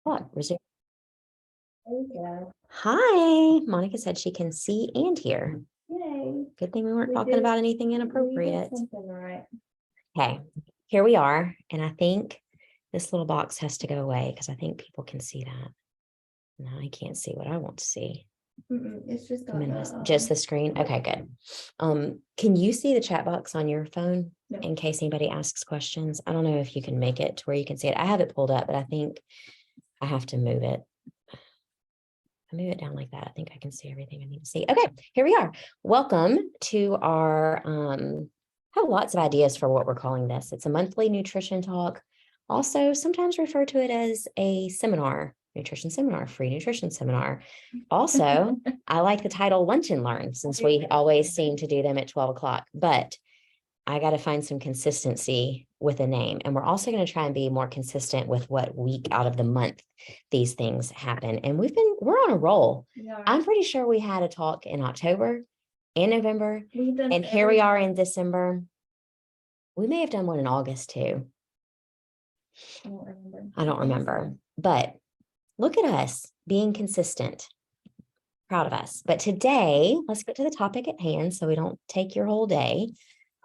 What? There you go. Hi, Monica said she can see and hear. Yay. Good thing we weren't We talking did- about anything We did inappropriate. something right. Okay, here we are. And I think this little box has to go away because I think people can see that. No, I can't see what I want to see. It's just got Just the screen. Okay, good. Can you see the chat box on your phone No. in case anybody asks questions? I don't know if you can make it to where you can see it. I have it pulled up, but I think I have to move it. I move it down like that. I think I can see everything I need to see. Okay, here we are. Welcome to our have lots of ideas for what we're calling this. It's a monthly nutrition talk. Also, sometimes refer to it as a seminar, nutrition seminar, free nutrition seminar. Also, I like the title Lunch and Learn since we always seem to do them at 12 o'clock, but I got to find some consistency with a name. And we're also going to try and be more consistent with what week out of the month these things happen. And we're on a roll. Yeah. I'm pretty sure we had a talk in October and November, We've done and here we are in everything. December. We may have done one in August too. I don't remember. So. But look at us being consistent. Proud of us. But today, let's get to the topic at hand so we don't take your whole day.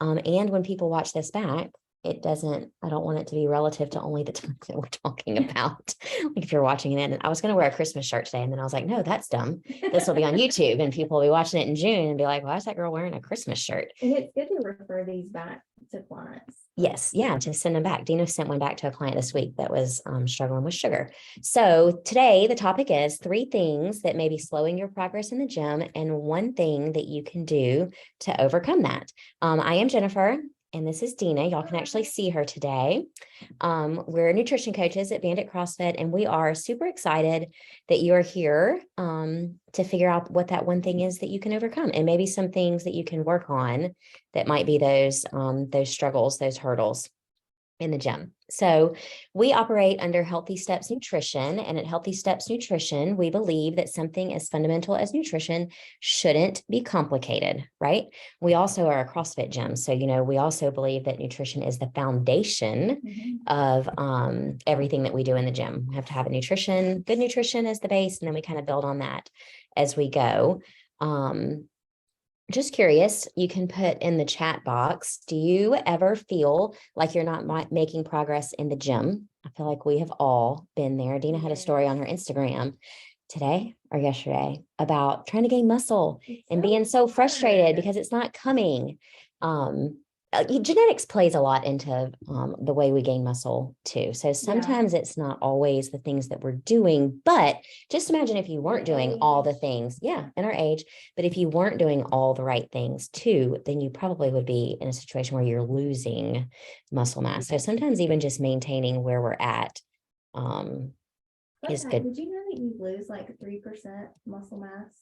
And when people watch this back, I don't want it to be relative to only the time that we're talking about. Like if you're watching it, and I was going to wear a Christmas shirt today, and then I was like, no, that's dumb. This will be on YouTube and people will be watching it in June and be like, why is that girl wearing a Christmas shirt? And it's good to refer these back to clients. Yes. Yeah. To send them back. Dina sent one back to a client this week that was struggling with sugar. So today the topic is 3 things that may be slowing your progress in the gym and 1 thing that you can do to overcome that. I am Jennifer. And this is Dina. Y'all can actually see her today. We're nutrition coaches at Bandit CrossFit, and we are super excited that you are here to figure out what that 1 thing is that you can overcome, and maybe some things that you can work on that might be those struggles, those hurdles in the gym. So we operate under Healthy Steps Nutrition, and at Healthy Steps Nutrition, we believe that something as fundamental as nutrition shouldn't be complicated, right? We also are a CrossFit gym. So, we also believe that nutrition is the foundation of everything that we do in the gym. We have to have good nutrition as the base, and then we kind of build on that as we go. Just curious, you can put in the chat box, do you ever feel like you're not making progress in the gym? I feel like we have all been there. Dina had a story on her Instagram today or yesterday about trying to gain muscle and being so frustrated because it's not coming. Genetics plays a lot into the way we gain muscle too. So sometimes it's not always the things that we're doing, but just imagine if you weren't doing all the things, in our age, but if you weren't doing all the right things too, then you probably would be in a situation where you're losing muscle mass. So sometimes even just maintaining where we're at is good. Did you know that you lose like 3% muscle mass,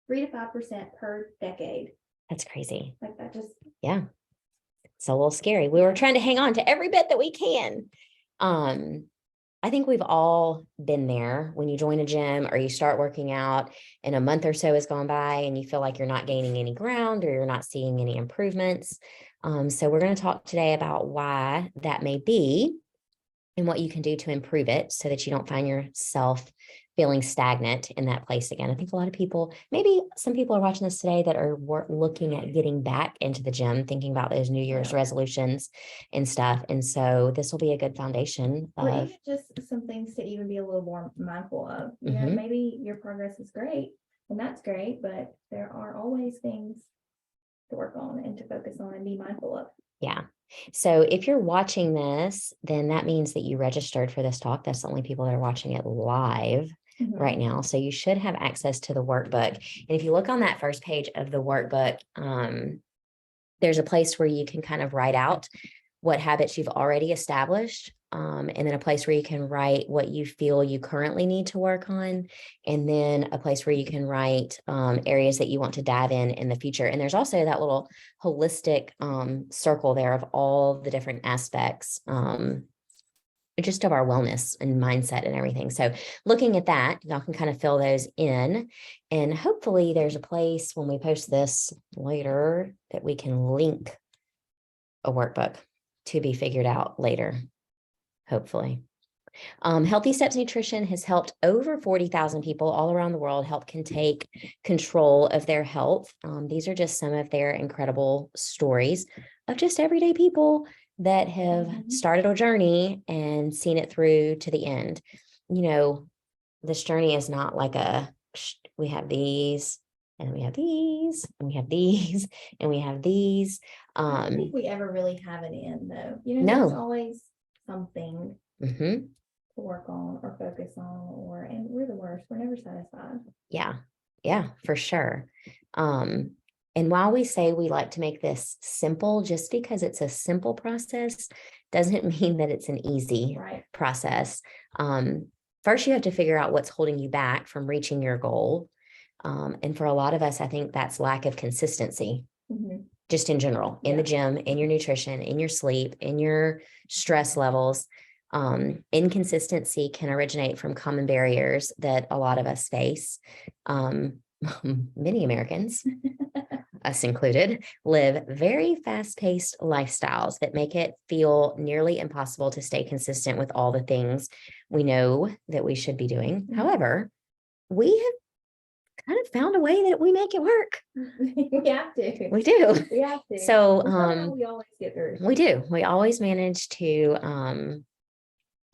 3 to 5% per decade? That's crazy. Like that just. Yeah. It's a little scary. We were trying to hang on to every bit that we can. I think we've all been there when you join a gym or you start working out and a month or so has gone by and you feel like you're not gaining any ground or you're not seeing any improvements. So we're going to talk today about why that may be and what you can do to improve it so that you don't find yourself feeling stagnant in that place again. I think a lot of people, maybe some people are watching this today that are looking at getting back into the gym, thinking about those New Year's resolutions and stuff. And so this will be a good foundation Or of even just some things to even be a little more mindful of. Maybe your progress is great and that's great, but there are always things to work on and to focus on and be mindful of. Yeah. So if you're watching this, then that means that you registered for this talk. That's the only people that are watching it live right now. So you should have access to the workbook. And if you look on that first page of the workbook, there's a place where you can kind of write out what habits you've already established. And then a place where you can write what you feel you currently need to work on. And then a place where you can write areas that you want to dive in the future. And there's also that little holistic circle there of all the different aspects just of our wellness and mindset and everything. So looking at that, y'all can kind of fill those in. And hopefully there's a place when we post this later that we can link a workbook to be figured out later, hopefully. Healthy Steps Nutrition has helped over 40,000 people all around the world can take control of their health. These are just some of their incredible stories of just everyday people that have started a journey and seen it through to the end. You know, this journey is not like we have these and we have these and we have these and we have these. I don't think we ever really have an end though. You know, No. there's always something to work on or focus on, and we're the worst. We're never satisfied. Yeah, for sure. And while we say we like to make this simple, just because it's a simple process doesn't mean that it's an easy process. First, you have to figure out what's holding you back from reaching your goal. And for a lot of us, I think that's lack of consistency, just in general, in the gym, in your nutrition, in your sleep, in your stress levels. Inconsistency can originate from common barriers that a lot of us face. Many Americans, us included, live very fast-paced lifestyles that make it feel nearly impossible to stay consistent with all the things we know that we should be doing. However, we have kind of found a way that we make it work. We have to. We do. We have to. So we always get through. We do. We always manage to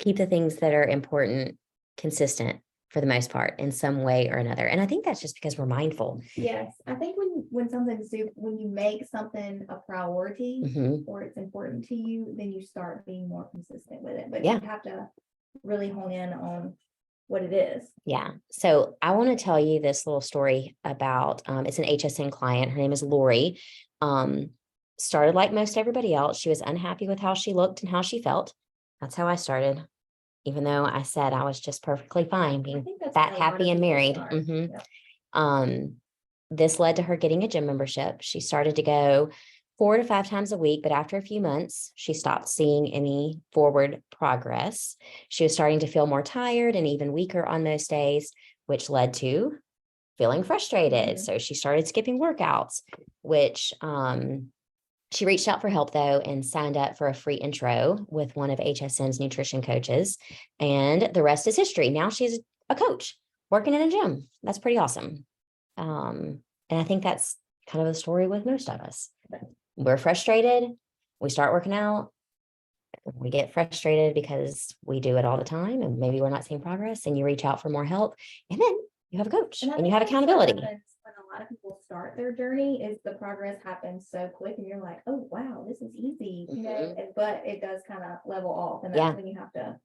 keep the things that are important consistent for the most part in some way or another. And I think that's just because we're mindful. Yes. I think when you make something a priority or it's important to you, then you start being more consistent with it. But you have to really hone in on what it is. Yeah. So I want to tell you this little story about, it's an HSN client. Her name is Lori. Started like most everybody else. She was unhappy with how she looked and how she felt. That's how I started, even though I said I was just perfectly fine being fat, happy, and married. This led to her getting a gym membership. She started to go 4 to 5 times a week, but after a few months, she stopped seeing any forward progress. She was starting to feel more tired and even weaker on most days, which led to feeling frustrated. So she started skipping workouts, which she reached out for help though and signed up for a free intro with one of HSN's nutrition coaches. And the rest is history. Now she's a coach working in a gym. That's pretty awesome. And I think that's kind of the story with most of us. We're frustrated. We start working out. We get frustrated because we do it all the time and maybe we're not seeing progress, and you reach out for more help, and then you have a coach and you have accountability. When a lot of people start their journey is the progress happens so quick and you're like, oh, wow, this is easy, you know, but it does kind of level off, and that's when you have to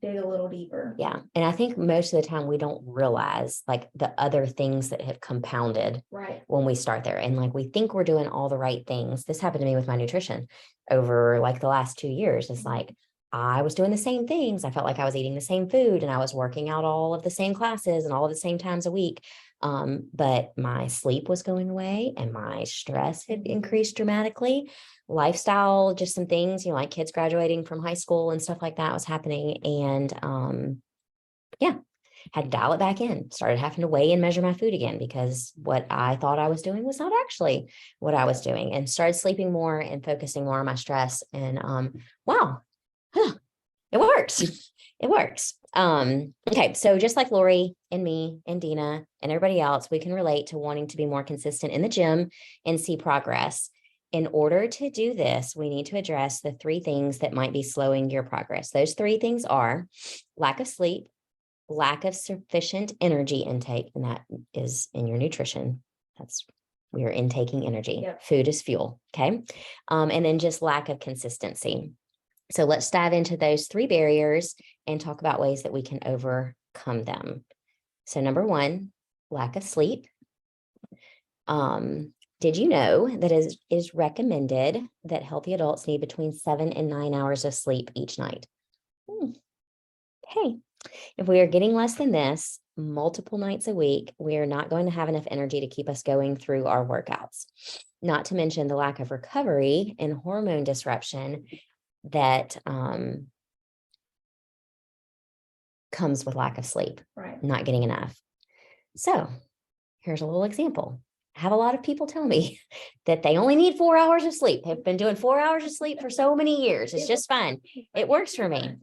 dig a little deeper. Yeah. And I think most of the time we don't realize like the other things that have compounded when we start there. And like, we think we're doing all the right things. This happened to me with my nutrition over like the last 2 years. It's like, I was doing the same things. I felt like I was eating the same food and I was working out all of the same classes and all of the same times a week. But my sleep was going away and my stress had increased dramatically. Lifestyle, just some things, you know, like kids graduating from high school and stuff like that was happening. And had to dial it back in, started having to weigh and measure my food again because what I thought I was doing was not actually what I was doing, and started sleeping more and focusing more on my stress. And wow, it works. It works. Okay. So just like Lori and me and Dina and everybody else, we can relate to wanting to be more consistent in the gym and see progress. In order to do this, we need to address the 3 things that might be slowing your progress. Those 3 things are lack of sleep, lack of sufficient energy intake, and that is in your nutrition. We are intaking energy. Food is fuel. Okay. And then just lack of consistency. So let's dive into those 3 barriers and talk about ways that we can overcome them. So number 1, lack of sleep. Did you know that it is recommended that healthy adults need between 7 and 9 hours of sleep each night? Okay. If we are getting less than this multiple nights a week, we are not going to have enough energy to keep us going through our workouts. Not to mention the lack of recovery and hormone disruption that comes with lack of sleep, not getting enough. So here's a little example. have a lot of people tell me that they only need 4 hours of sleep. They've been doing 4 hours of sleep for so many years. It's just fine. It works for me.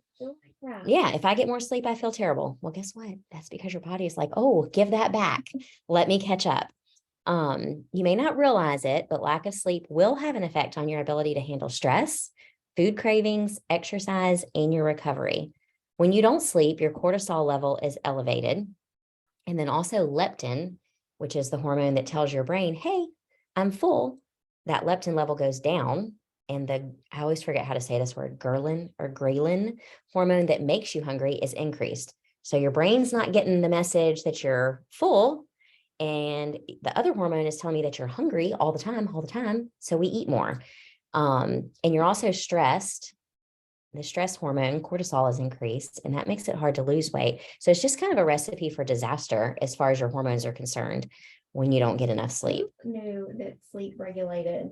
Yeah, if I get more sleep, I feel terrible. Well, guess what? That's because your body is like, oh, give that back. Let me catch up. You may not realize it, but lack of sleep will have an effect on your ability to handle stress, food cravings, exercise, and your recovery. When you don't sleep, your cortisol level is elevated. And then also leptin, which is the hormone that tells your brain, hey, I'm full. That leptin level goes down. And I always forget how to say this word, ghrelin hormone that makes you hungry is increased. So your brain's not getting the message that you're full. And the other hormone is telling me that you're hungry all the time. So we eat more. And you're also stressed. The stress hormone, cortisol, is increased, and that makes it hard to lose weight. So it's just kind of a recipe for disaster as far as your hormones are concerned when you don't get enough sleep. Who knew that sleep regulated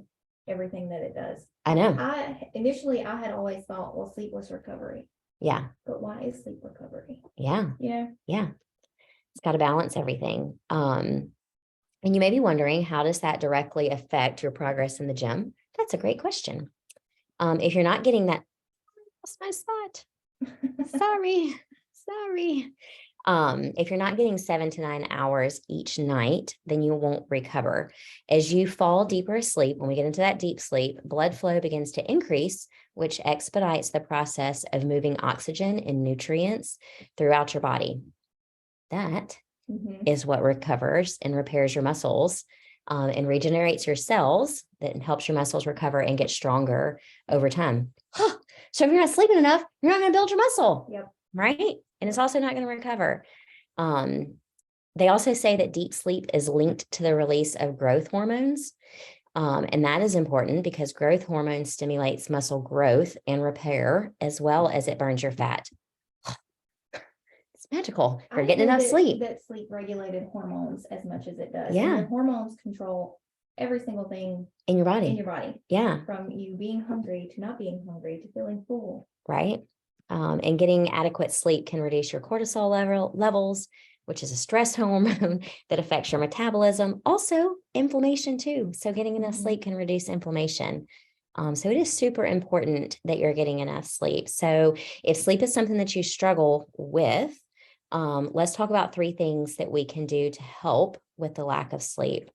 everything that it does? I know. Initially I had always thought, well, sleep was recovery. Yeah. But why is sleep recovery? Yeah. Yeah. Yeah. It's got to balance everything. And you may be wondering, how does that directly affect your progress in the gym? That's a great question. If you're not getting that, that's my spot. Sorry. If you're not getting 7 to 9 hours each night, then you won't recover. As you fall deeper asleep, when we get into that deep sleep, blood flow begins to increase, which expedites the process of moving oxygen and nutrients throughout your body. That is what recovers and repairs your muscles, and regenerates your cells, that helps your muscles recover and get stronger over time. So if you're not sleeping enough, you're not going to build your muscle. Yep. Right? And it's also not going to recover. They also say that deep sleep is linked to the release of growth hormones. And that is important because growth hormone stimulates muscle growth and repair, as well as it burns your fat. It's magical. You're getting enough sleep. That sleep regulated hormones as much as it does. Yeah. And the hormones control every single thing in your body. Yeah. From you being hungry to not being hungry to feeling full. Right. And getting adequate sleep can reduce your cortisol levels, which is a stress hormone that affects your metabolism. Also inflammation too. So getting enough sleep can reduce inflammation. So it is super important that you're getting enough sleep. So if sleep is something that you struggle with, let's talk about 3 things that we can do to help with the lack of sleep.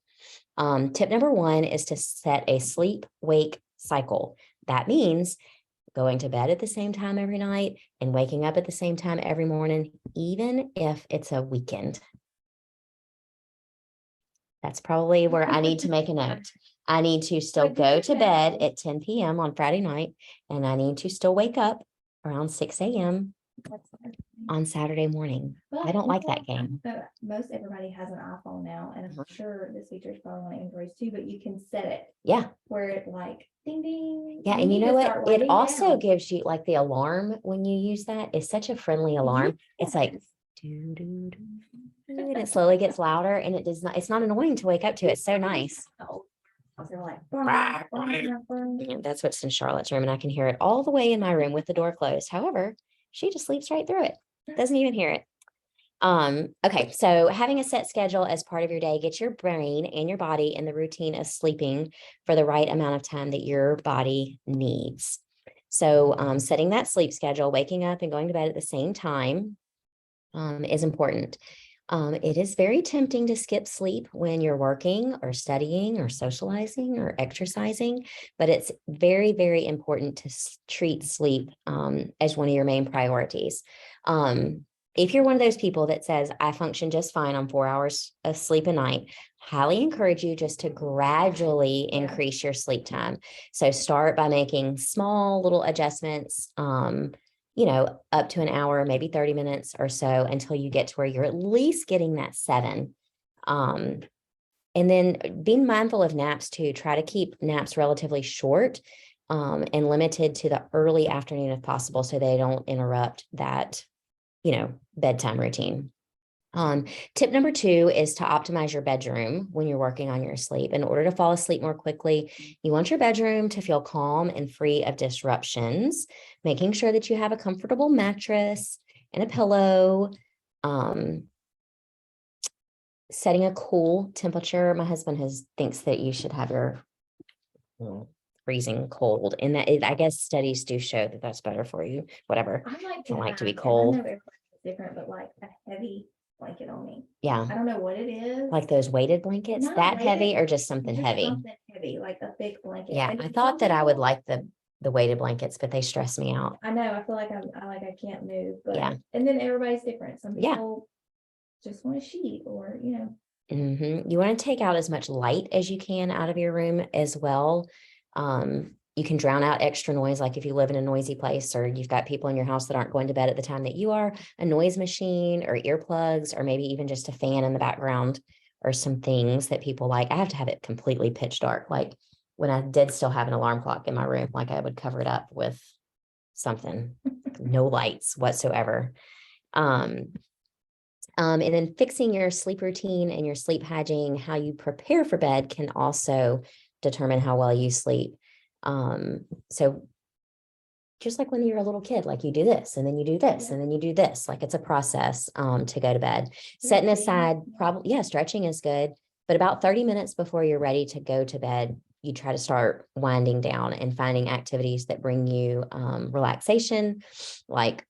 Tip number 1 is to set a sleep-wake cycle. That means going to bed at the same time every night and waking up at the same time every morning, even if it's a weekend. That's probably where I need to make a note. I need to still go to bed at 10 p.m. on Friday night, and I need to still wake up around 6 a.m. on Saturday morning. Well, I don't like that game. Most everybody has an iPhone now, and I'm sure this feature is probably on Androids too, but you can set it. Yeah. Where it like ding ding. Yeah, and you know what? It also gives you like the alarm when you use that. It's such a friendly alarm. It's like do, do, do, and it slowly gets louder, and it's not annoying to wake up to. It's so nice. They're like, that's what's in Charlotte's room, and I can hear it all the way in my room with the door closed. However, she just sleeps right through it. Doesn't even hear it. Okay, so having a set schedule as part of your day gets your brain and your body in the routine of sleeping for the right amount of time that your body needs. So setting that sleep schedule, waking up and going to bed at the same time is important. It is very tempting to skip sleep when you're working or studying or socializing or exercising, but it's very, very important to treat sleep as one of your main priorities. If you're one of those people that says, I function just fine on 4 hours of sleep a night, highly encourage you just to gradually increase your sleep time. So start by making small little adjustments, up to an hour, maybe 30 minutes or so, until you get to where you're at least getting that 7. And then being mindful of naps too. Try to keep naps relatively short and limited to the early afternoon if possible, so they don't interrupt that bedtime routine. Tip number 2 is to optimize your bedroom when you're working on your sleep. In order to fall asleep more quickly, you want your bedroom to feel calm and free of disruptions, making sure that you have a comfortable mattress and a pillow. setting a cool temperature. My husband thinks that you should have your freezing cold, and I guess studies do show that that's better for you, whatever. I like Don't like to be have, and cold. I know everybody's different, but like a heavy blanket on me. Yeah. I don't know what it is. Like those weighted blankets, Not that weighted, heavy or just something just heavy? something heavy, like a thick blanket. Yeah, And I some thought that I would people- like the weighted blankets, but they stress me out. I know, I feel like I can't move, but Yeah. and then everybody's different. Some Yeah. people just want a sheet or, you know. You want to take out as much light as you can out of your room as well. You can drown out extra noise, like if you live in a noisy place or you've got people in your house that aren't going to bed at the time that you are, a noise machine or earplugs, or maybe even just a fan in the background or some things that people like. I have to have it completely pitch dark. Like when I did still have an alarm clock in my room, like I would cover it up with something, no lights whatsoever. And then fixing your sleep routine and your sleep hygiene, how you prepare for bed can also determine how well you sleep. So just like when you're a little kid, like you do this and then you do this and then you do this, like it's a process to go to bed. Setting aside stretching is good, but about 30 minutes before you're ready to go to bed, you try to start winding down and finding activities that bring you relaxation, like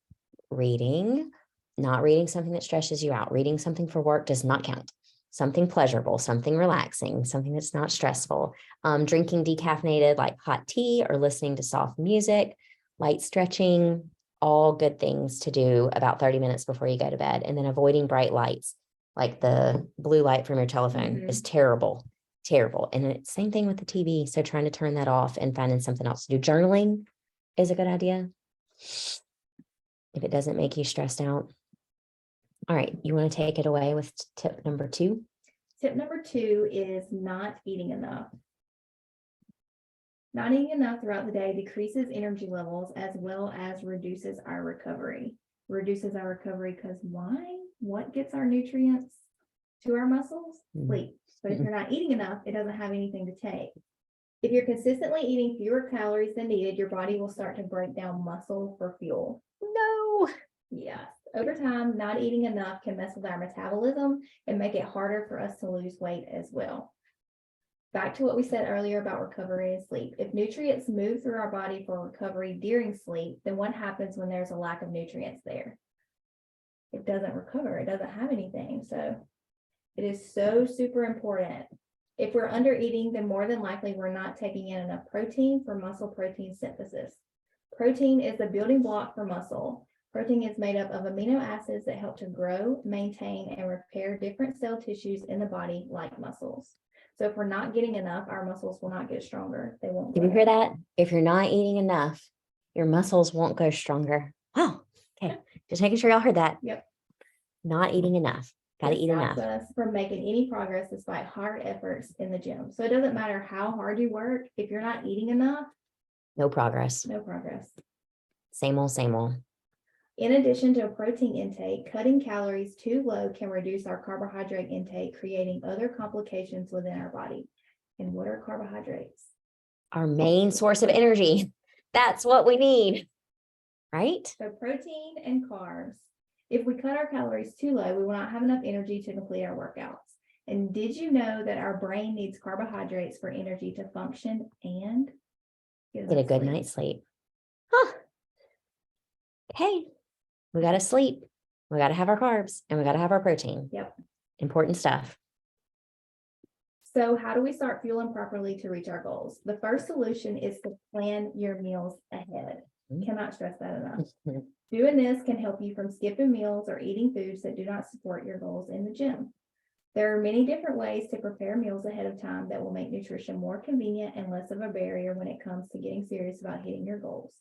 reading. Not reading something that stresses you out. Reading something for work does not count. Something pleasurable, something relaxing, something that's not stressful. Drinking decaffeinated like hot tea or listening to soft music, light stretching, all good things to do about 30 minutes before you go to bed. And then avoiding bright lights, like the blue light from your telephone is terrible, terrible. And it's same thing with the TV. So trying to turn that off and finding something else to do. Journaling is a good idea if it doesn't make you stressed out. All right, you want to take it away with tip number 2? Tip number 2 is not eating enough. Not eating enough throughout the day decreases energy levels as well as reduces our recovery. Reduces our recovery because why? What gets our nutrients to our muscles? Sleep. But if you're not eating enough, it doesn't have anything to take. If you're consistently eating fewer calories than needed, your body will start to break down muscle for fuel. No. Yes. Over time, not eating enough can mess with our metabolism and make it harder for us to lose weight as well. Back to what we said earlier about recovery and sleep. If nutrients move through our body for recovery during sleep, then what happens when there's a lack of nutrients there? It doesn't recover. It doesn't have anything. So it is so super important. If we're under eating, then more than likely we're not taking in enough protein for muscle protein synthesis. Protein is the building block for muscle. Protein is made up of amino acids that help to grow, maintain, and repair different cell tissues in the body, like muscles. So if we're not getting enough, our muscles will not get stronger. They won't. Did you hear that? If you're not eating enough, your muscles won't go stronger. Wow. Okay. Just making sure y'all heard that. Yep. Not eating enough. Got to eat enough. Us from making any progress despite hard efforts in the gym. So it doesn't matter how hard you work. If you're not eating enough, no progress. No progress. Same old, same old. In addition to a protein intake, cutting calories too low can reduce our carbohydrate intake, creating other complications within our body. And what are carbohydrates? Our main source of energy. That's what we need, right? So protein and carbs. If we cut our calories too low, we will not have enough energy to complete our workouts. And did you know that our brain needs carbohydrates for energy to function and get a good night's sleep? Huh. Hey, we got to sleep. We got to have our carbs and we got to have our protein. Yep. Important stuff. So how do we start fueling properly to reach our goals? The first solution is to plan your meals ahead. Cannot stress that enough. Doing this can help you from skipping meals or eating foods that do not support your goals in the gym. There are many different ways to prepare meals ahead of time that will make nutrition more convenient and less of a barrier when it comes to getting serious about hitting your goals.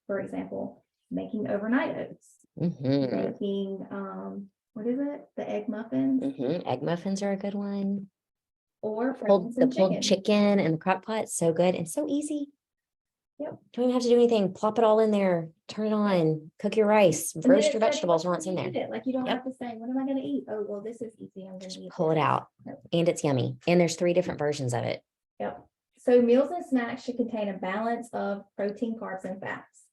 For example, making overnight oats, making, what is it? The egg muffins. Egg muffins are a good one. Or the pulled chicken and the crock pot, so good and so easy. Yep. Don't even have to do anything. Plop it all in there, turn it on, cook your rice, roast your vegetables once in there. Like you don't have to say, what am I going to eat? Oh, well, this is easy. I'm going to pull it out. And it's yummy. And there's 3 different versions of it. Yep. So meals and snacks should contain a balance of protein, carbs, and fats.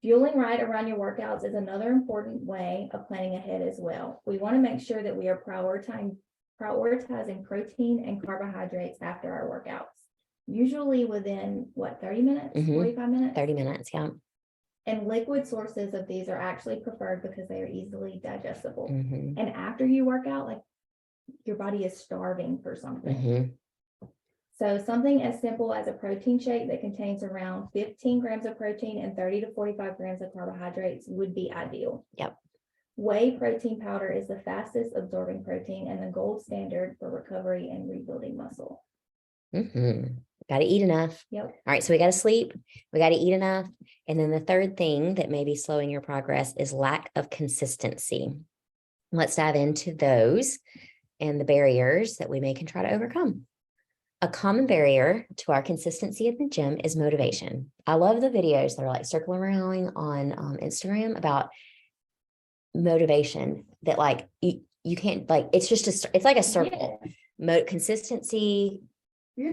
Fueling right around your workouts is another important way of planning ahead as well. We want to make sure that we are prioritizing protein and carbohydrates after our workouts. Usually within 30 minutes, 45 minutes? 30 minutes, yeah. And liquid sources of these are actually preferred because they are easily digestible. And after you work out, like your body is starving for something. So something as simple as a protein shake that contains around 15 grams of protein and 30 to 45 grams of carbohydrates would be ideal. Yep. Whey protein powder is the fastest absorbing protein and the gold standard for recovery and rebuilding muscle. Got to eat enough. Yep. All right. So we got to sleep. We got to eat enough. And then the third thing that may be slowing your progress is lack of consistency. Let's dive into those and the barriers that we can try to overcome. A common barrier to our consistency at the gym is motivation. I love the videos that are like circling around on Instagram about motivation that like you can't like, it's just it's like a circle. Consistency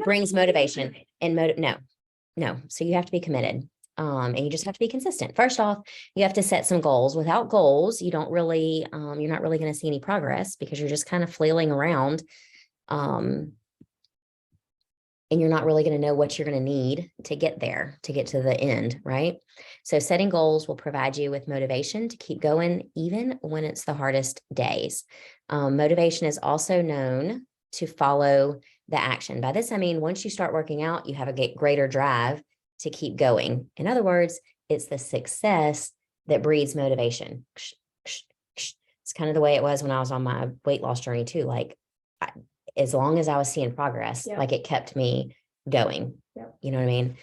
brings motivation and no. So you have to be committed. And you just have to be consistent. First off, you have to set some goals. Without goals, you don't really, you're not really going to see any progress because you're just kind of flailing around. And you're not really going to know what you're going to need to get there, to get to the end, right? So setting goals will provide you with motivation to keep going, even when it's the hardest days. Motivation is also known to follow the action. By this, I mean, once you start working out, you have a greater drive to keep going. In other words, it's the success that breeds motivation. It's kind of the way it was when I was on my weight loss journey too. Like, as long as I was seeing progress, like it kept me going. You know what I mean?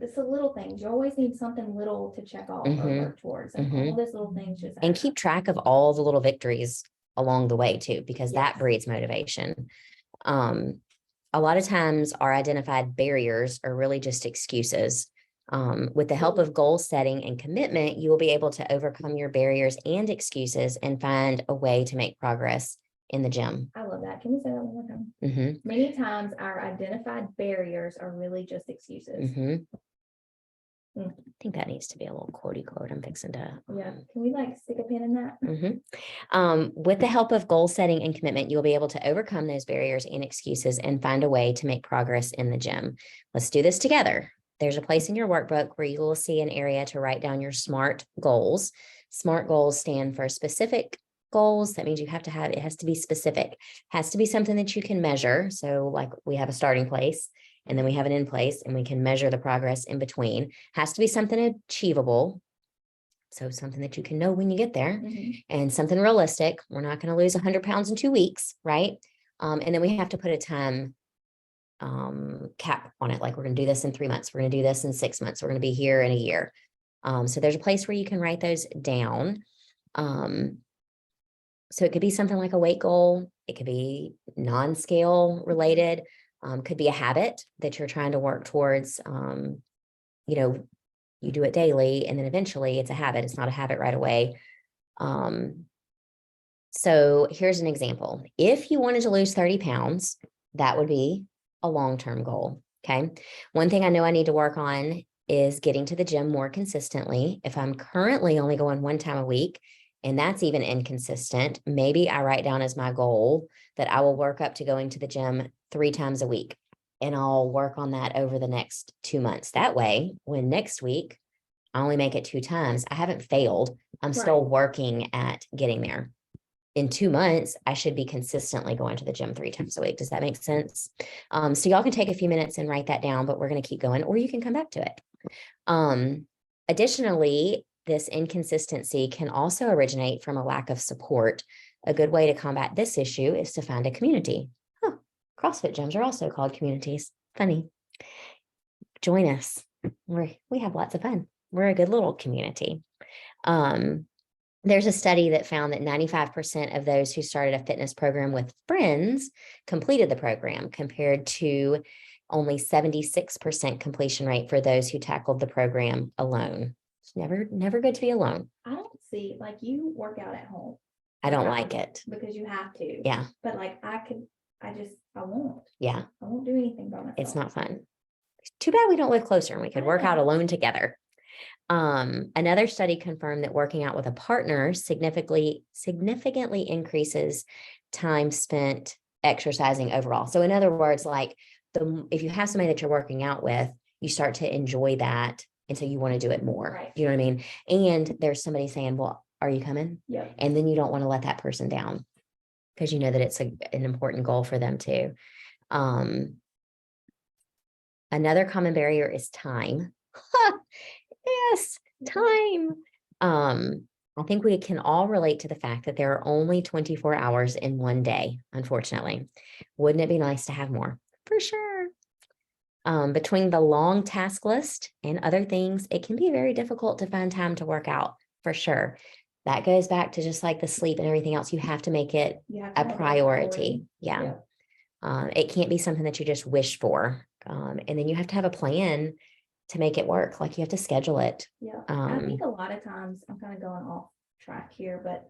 It's the little things. You always need something little to check off or work towards. And all those little things just and keep track of all the little victories along the way too, because that breeds motivation. A lot of times our identified barriers are really just excuses. With the help of goal setting and commitment, you will be able to overcome your barriers and excuses and find a way to make progress in the gym. I love that. Can you say that one more time? Many times our identified barriers are really just excuses. I think that needs to be a little quotey quote. I'm fixing to. Can we like stick a pin in that? With the help of goal setting and commitment, you'll be able to overcome those barriers and excuses and find a way to make progress in the gym. Let's do this together. There's a place in your workbook where you will see an area to write down your SMART goals. SMART goals stand for specific goals. That means it has to be specific, has to be something that you can measure. So like we have a starting place and then we have an end place and we can measure the progress in between. Has to be something achievable. So something that you can know when you get there and something realistic. We're not going to lose 100 pounds in 2 weeks, right? And then we have to put a time cap on it. Like we're going to do this in 3 months. We're going to do this in 6 months. We're going to be here in a year. So there's a place where you can write those down. So it could be something like a weight goal. It could be non-scale related, could be a habit that you're trying to work towards. You do it daily and then eventually it's a habit. It's not a habit right away. So here's an example. If you wanted to lose 30 pounds, that would be a long-term goal. Okay. One thing I know I need to work on is getting to the gym more consistently. If I'm currently only going 1 time a week, and that's even inconsistent, maybe I write down as my goal that I will work up to going to the gym 3 times a week. And I'll work on that over the next 2 months. That way, when next week I only make it 2 times, I haven't failed. I'm still working at getting there. In 2 months, I should be consistently going to the gym 3 times a week. Does that make sense? So y'all can take a few minutes and write that down, but we're going to keep going, or you can come back to it. Additionally, this inconsistency can also originate from a lack of support. A good way to combat this issue is to find a community. CrossFit gyms are also called communities. Funny. Join us. We have lots of fun. We're a good little community. There's a study that found that 95% of those who started a fitness program with friends completed the program, compared to only 76% completion rate for those who tackled the program alone. It's never good to be alone. I don't see, like, you work out at home. I don't like it. Because you have to. Yeah. But like I won't. Yeah. I won't do anything by myself. It's not fun. Too bad we don't live closer and we could work out alone together. Another study confirmed that working out with a partner significantly increases time spent exercising overall. So in other words, like if you have somebody that you're working out with, you start to enjoy that. And so you want to do it more. Right. You know what I mean? And there's somebody saying, well, are you coming? Yeah. And then you don't want to let that person down because you know that it's an important goal for them too. Another common barrier is time. Yes, time. I think we can all relate to the fact that there are only 24 hours in one day, unfortunately. Wouldn't it be nice to have more? For sure. Between the long task list and other things, it can be very difficult to find time to work out, for sure. That goes back to just like the sleep and everything else. You have to make it a priority. Yeah. It can't be something that you just wish for. And then you have to have a plan to make it work. Like you have to schedule it. Yeah. I think a lot of times, I'm kind of going off track here, but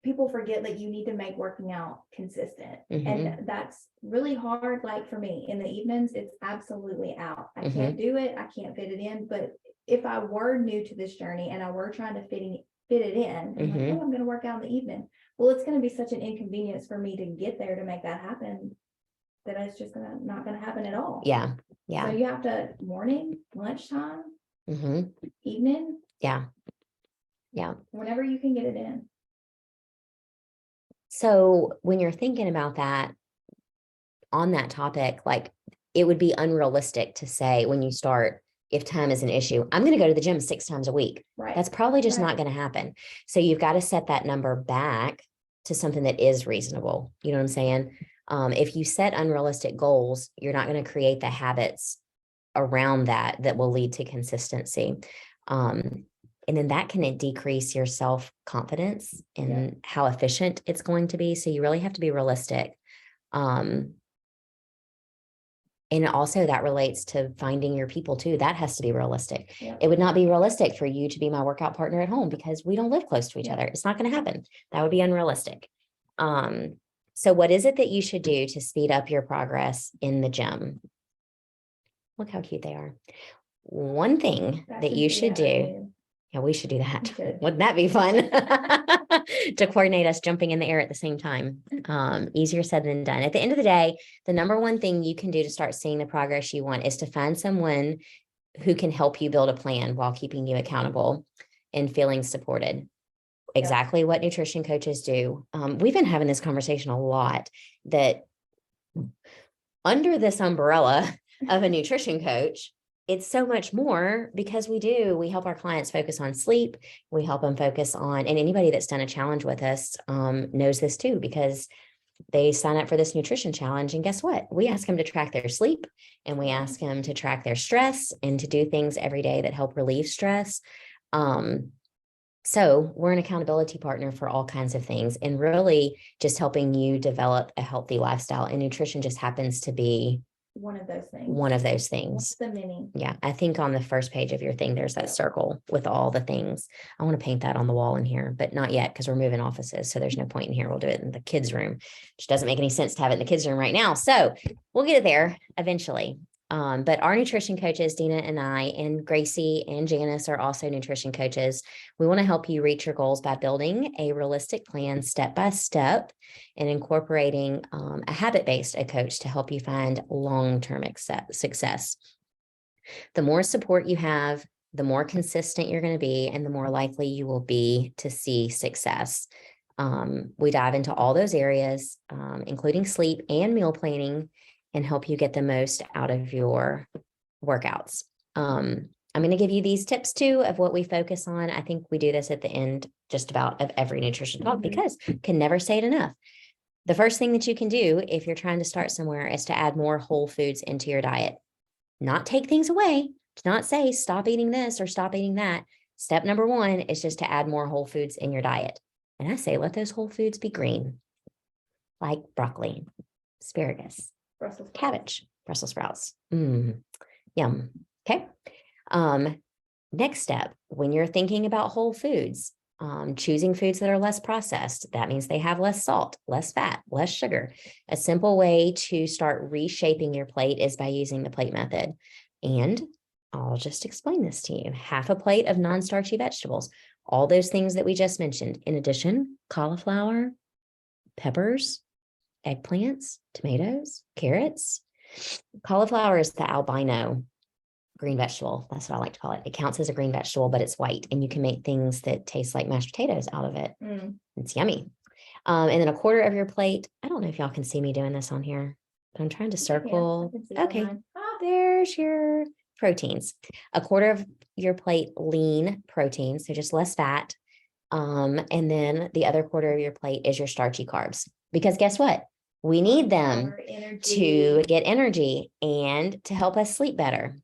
people forget that you need to make working out consistent. And that's really hard. Like for me in the evenings, it's absolutely out. I can't do it. I can't fit it in. But if I were new to this journey and I were trying to fit it in, I'm like, oh, I'm going to work out in the evening. Well, it's going to be such an inconvenience for me to get there to make that happen that it's just not going to happen at all. Yeah. Yeah. So you have to morning, lunchtime, evening. Yeah. Yeah. Whenever you can get it in. So when you're thinking about that, on that topic, like it would be unrealistic to say when you start, if time is an issue, I'm going to go to the gym 6 times a week. Right. That's probably just not going to happen. So you've got to set that number back to something that is reasonable. You know what I'm saying? If you set unrealistic goals, you're not going to create the habits around that will lead to consistency. And then that can decrease your self-confidence and how efficient it's going to be. So you really have to be realistic. And also that relates to finding your people too. That has to be realistic. Yeah. It would not be realistic for you to be my workout partner at home because we don't live close to each other. It's not going to happen. That would be unrealistic. So what is it that you should do to speed up your progress in the gym? Look how cute they are. One thing that you should do. Yeah, we should do that. Wouldn't that be fun to coordinate us jumping in the air at the same time? Easier said than done. At the end of the day, the number one thing you can do to start seeing the progress you want is to find someone who can help you build a plan while keeping you accountable and feeling supported. Exactly what nutrition coaches do. We've been having this conversation a lot that under this umbrella of a nutrition coach, it's so much more because we help our clients focus on sleep. We help them focus on, and anybody that's done a challenge with us knows this too, because they sign up for this nutrition challenge. And guess what? We ask them to track their sleep and we ask them to track their stress and to do things every day that help relieve stress. So we're an accountability partner for all kinds of things and really just helping you develop a healthy lifestyle. And nutrition just happens to be one of those things. One of those things. What's the mini? Yeah. I think on the first page of your thing, there's that circle with all the things. I want to paint that on the wall in here, but not yet because we're moving offices. So there's no point in here. We'll do it in the kids' room, which doesn't make any sense to have it in the kids' room right now. So we'll get it there eventually. But our nutrition coaches, Dina and I, and Gracie and Janice are also nutrition coaches. We want to help you reach your goals by building a realistic plan step by step and incorporating a habit-based approach to help you find long-term success. The more support you have, the more consistent you're going to be, and the more likely you will be to see success. We dive into all those areas, including sleep and meal planning, and help you get the most out of your workouts. I'm going to give you these tips too of what we focus on. I think we do this at the end just about of every nutrition talk because can never say it enough. The first thing that you can do if you're trying to start somewhere is to add more whole foods into your diet. Not take things away. Do not say stop eating this or stop eating that. Step number one is just to add more whole foods in your diet. And I say let those whole foods be green, like broccoli, asparagus, cabbage, Brussels sprouts. Yum. Okay. Next step, when you're thinking about whole foods, choosing foods that are less processed. That means they have less salt, less fat, less sugar. A simple way to start reshaping your plate is by using the plate method. And I'll just explain this to you. Half a plate of non-starchy vegetables, all those things that we just mentioned. In addition, cauliflower, peppers, eggplants, tomatoes, carrots. Cauliflower is the albino green vegetable. That's what I like to call it. It counts as a green vegetable, but it's white, and you can make things that taste like mashed potatoes out of it. It's yummy. And then a quarter of your plate. I don't know if y'all can see me doing this on here, but I'm trying to circle. Okay, there's your proteins. A quarter of your plate lean protein, so just less fat. And then the other quarter of your plate is your starchy carbs, because guess what? We need them to get energy and to help us sleep better.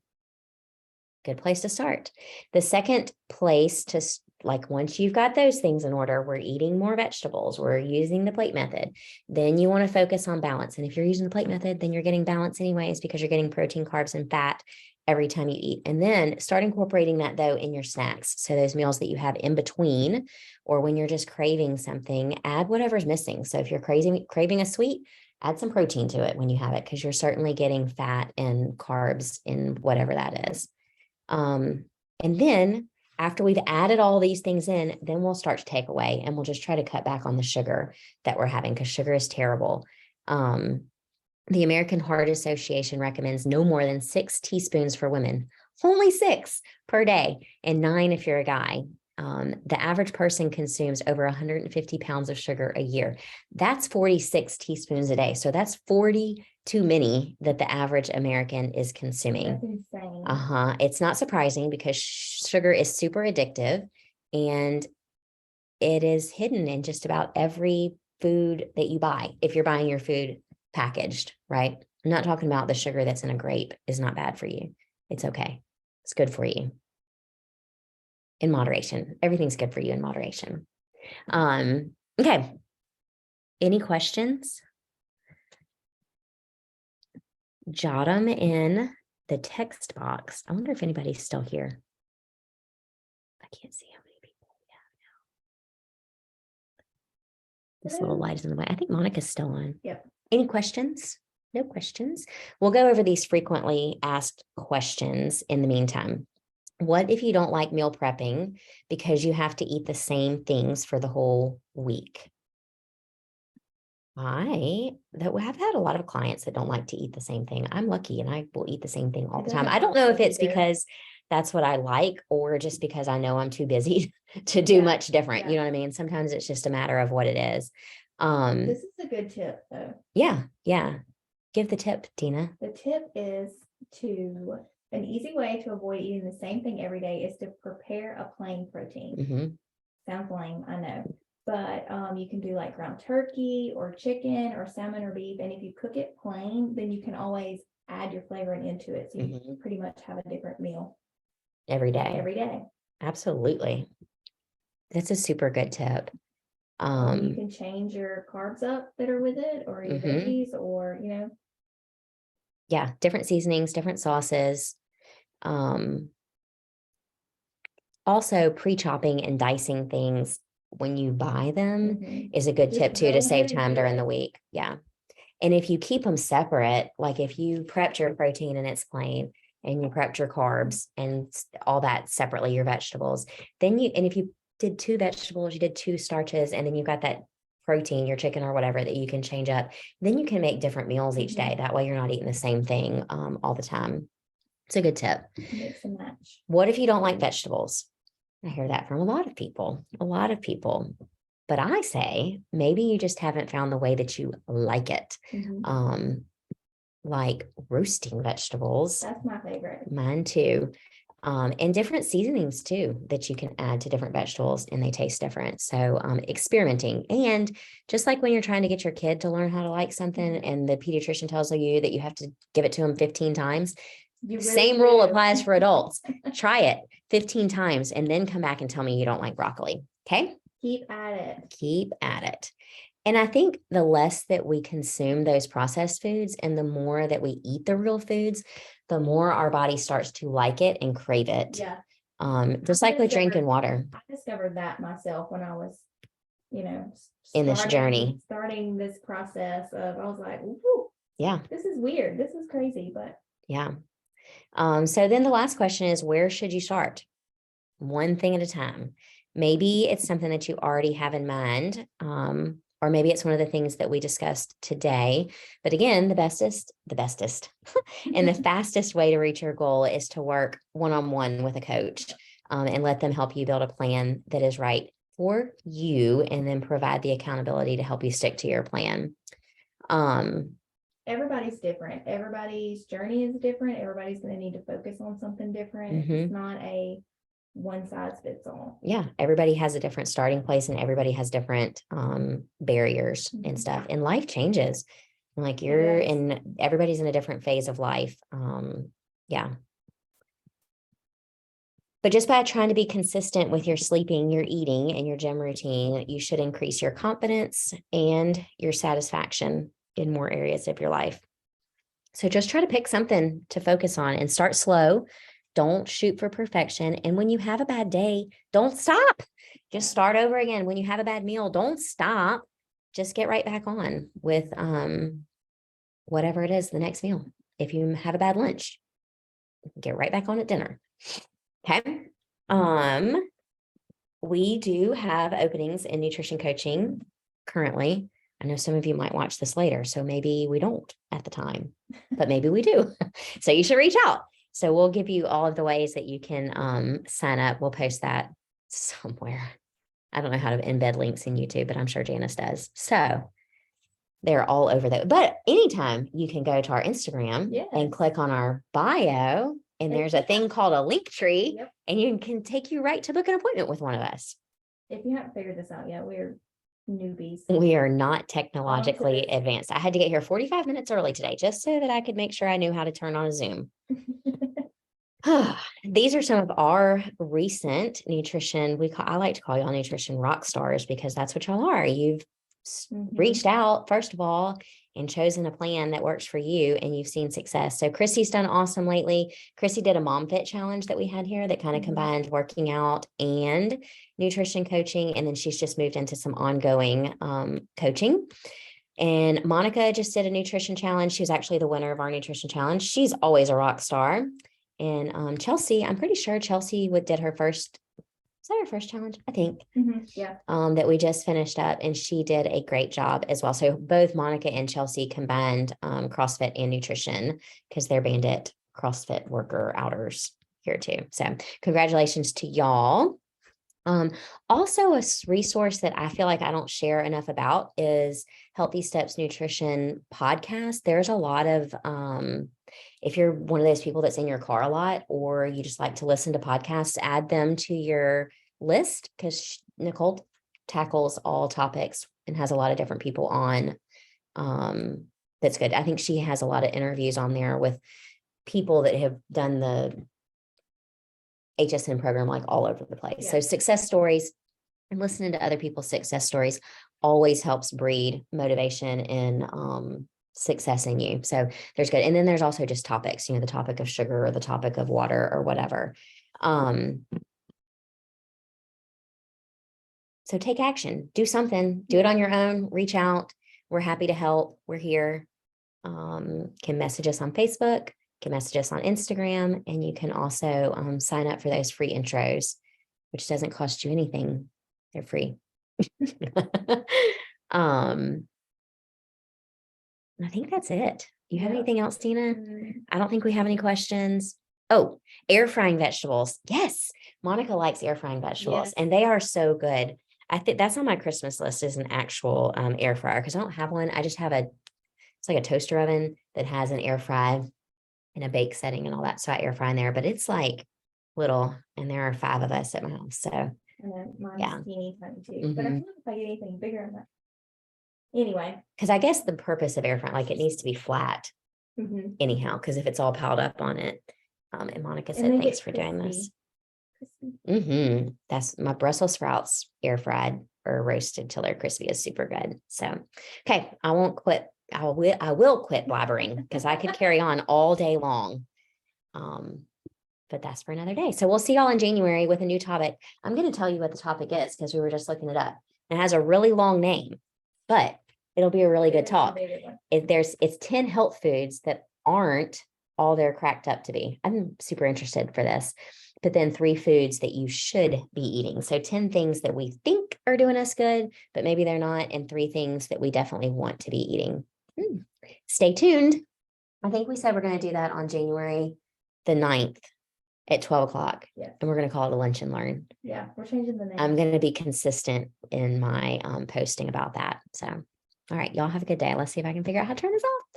Good place to start. The second place to, like, once you've got those things in order, we're eating more vegetables, we're using the plate method, then you want to focus on balance. And if you're using the plate method, then you're getting balance anyways, because you're getting protein, carbs, and fat every time you eat. And then start incorporating that though in your snacks. So those meals that you have in between, or when you're just craving something, add whatever's missing. So if you're craving a sweet, add some protein to it when you have it, because you're certainly getting fat and carbs in whatever that is. And then after we've added all these things in, then we'll start to take away, and we'll just try to cut back on the sugar that we're having, because sugar is terrible. The American Heart Association recommends no more than 6 teaspoons for women, only 6 per day, and 9 if you're a guy. The average person consumes over 150 pounds of sugar a year. That's 46 teaspoons a day. So that's 40 too many that the average American is consuming. That's insane. It's not surprising, because sugar is super addictive, and it is hidden in just about every food that you buy. If you're buying your food packaged, right? I'm not talking about the sugar that's in a grape is not bad for you. It's okay. It's good for you. In moderation. Everything's good for you in moderation. Okay. Any questions? Jot them in the text box. I wonder if anybody's still here. I can't see how many people we have now. This little light is in the way. I think Monica's still on. Yep. Any questions? No questions. We'll go over these frequently asked questions in the meantime. What if you don't like meal prepping because you have to eat the same things for the whole week? I have had a lot of clients that don't like to eat the same thing. I'm lucky, and I will eat the same thing all the time. I don't know if it's because that's what I like, or just because I know I'm too busy to do much different. You know what I mean? Sometimes it's just a matter of what it is. This is a good tip though. Yeah. Give the tip, Tina. The tip is an easy way to avoid eating the same thing every day is to prepare a plain protein. Sounds lame, I know. But you can do like ground turkey or chicken or salmon or beef. And if you cook it plain, then you can always add your flavoring into it. So you pretty much have a different meal every day. Every day. Absolutely. That's a super good tip. You can change your carbs up that are with it, or your veggies, or, Yeah, different seasonings, different sauces. Also, pre-chopping and dicing things when you buy them is a good tip too, to save time during the week. Yeah. And if you keep them separate, like if you prepped your protein and it's plain, and you prepped your carbs and all that separately, your vegetables, and if you did 2 vegetables, you did 2 starches, and then you've got that protein, your chicken or whatever that you can change up, then you can make different meals each day. That way you're not eating the same thing all the time. It's a good tip. Mix and match. What if you don't like vegetables? I hear that from a lot of people. But I say, maybe you just haven't found the way that you like it. Like roasting vegetables. That's my favorite. Mine too. And different seasonings too, that you can add to different vegetables, and they taste different. So experimenting. And just like when you're trying to get your kid to learn how to like something, and the pediatrician tells you that you have to give it to them 15 times, same rule applies for adults. Try it 15 times and then come back and tell me you don't like broccoli. Okay. Keep at it. And I think the less that we consume those processed foods, and the more that we eat the real foods, the more our body starts to like it and crave it. Yeah. Just like with drinking water. I discovered that myself when I was, in this journey, starting this process of, I was like, ooh, yeah, this is weird. This is crazy, but yeah. So then the last question is, where should you start? One thing at a time. Maybe it's something that you already have in mind, or maybe it's one of the things that we discussed today. But again, the bestest and the fastest way to reach your goal is to work one-on-one with a coach, and let them help you build a plan that is right for you, and then provide the accountability to help you stick to your plan. Everybody's different. Everybody's journey is different. Everybody's going to need to focus on something different. It's not a one size fits all. Yeah, everybody has a different starting place, and everybody has different barriers and stuff. And life changes. Like everybody's in a different phase of life. Yeah. But just by trying to be consistent with your sleeping, your eating, and your gym routine, you should increase your confidence and your satisfaction in more areas of your life. So just try to pick something to focus on and start slow. Don't shoot for perfection. And when you have a bad day, don't stop. Just start over again. When you have a bad meal, don't stop. Just get right back on with whatever it is, the next meal. If you have a bad lunch, get right back on at dinner. Okay. We do have openings in nutrition coaching currently. I know some of you might watch this later, so maybe we don't at the time, but maybe we do. So you should reach out. So we'll give you all of the ways that you can sign up. We'll post that somewhere. I don't know how to embed links in YouTube, but I'm sure Janice does. So they're all over there. But anytime you can go to our Instagram and click on our bio, and there's a thing called a link tree, and you can take you right to book an appointment with one of us. If you haven't figured this out yet, we're newbies. We are not technologically advanced. I had to get here 45 minutes early today just so that I could make sure I knew how to turn on a Zoom. These are some of our recent nutrition. I like to call y'all nutrition rock stars, because that's what y'all are. You've reached out, first of all, and chosen a plan that works for you, and you've seen success. So Christy's done awesome lately. Christy did a Mom Fit challenge that we had here that kind of combined working out and nutrition coaching. And then she's just moved into some ongoing coaching. And Monica just did a nutrition challenge. She was actually the winner of our nutrition challenge. She's always a rock star. And Chelsea, I'm pretty sure Chelsea did her first. Is that her first challenge? I think. Yeah. That we just finished up, and she did a great job as well. So both Monica and Chelsea combined CrossFit and nutrition, because they're Bandit CrossFit worker outers here too. So congratulations to y'all. Also, a resource that I feel like I don't share enough about is Healthy Steps Nutrition podcast. There's a lot of, if you're one of those people that's in your car a lot, or you just like to listen to podcasts, add them to your list, because Nicole tackles all topics and has a lot of different people on. That's good. I think she has a lot of interviews on there with people that have done the HSN program like all over the place. So success stories and listening to other people's success stories always helps breed motivation and success in you. So there's good. And then there's also just topics, the topic of sugar or the topic of water or whatever. So take action, do something, do it on your own, reach out. We're happy to help. We're here. Can message us on Facebook, can message us on Instagram, and you can also sign up for those free intros, which doesn't cost you anything. They're free. I think that's it. Do you have anything else, Tina? I don't think we have any questions. Oh, air frying vegetables. Yes. Monica likes air frying vegetables, and they are so good. I think that's on my Christmas list, is an actual air fryer, because I don't have one. I just have it's like a toaster oven that has an air fry and a bake setting and all that. So I air fry in there, but it's like little, and there are 5 of us at my house. So mine's teeny tiny too. But I feel like if I get anything bigger, I'm not. Anyway, because I guess the purpose of air frying, like, it needs to be flat anyhow, because if it's all piled up on it. And Monica said, thanks for doing this. That's my Brussels sprouts air fried or roasted till they're crispy is super good. So, okay, I won't quit. I will quit blabbering, because I could carry on all day long. But that's for another day. So we'll see y'all in January with a new topic. I'm going to tell you what the topic is, because we were just looking it up. It has a really long name, but it'll be a really good talk. It's 10 health foods that aren't all they're cracked up to be. I'm super interested for this. But then 3 foods that you should be eating. So 10 things that we think are doing us good, but maybe they're not. And 3 things that we definitely want to be eating. Stay tuned. I think we said we're going to do that on January the 9th at 12 o'clock. Yes. And we're going to call it a lunch and learn. Yeah, we're changing the name. I'm going to be consistent in my posting about that. So, all right, y'all have a good day. Let's see if I can figure out how to turn this off.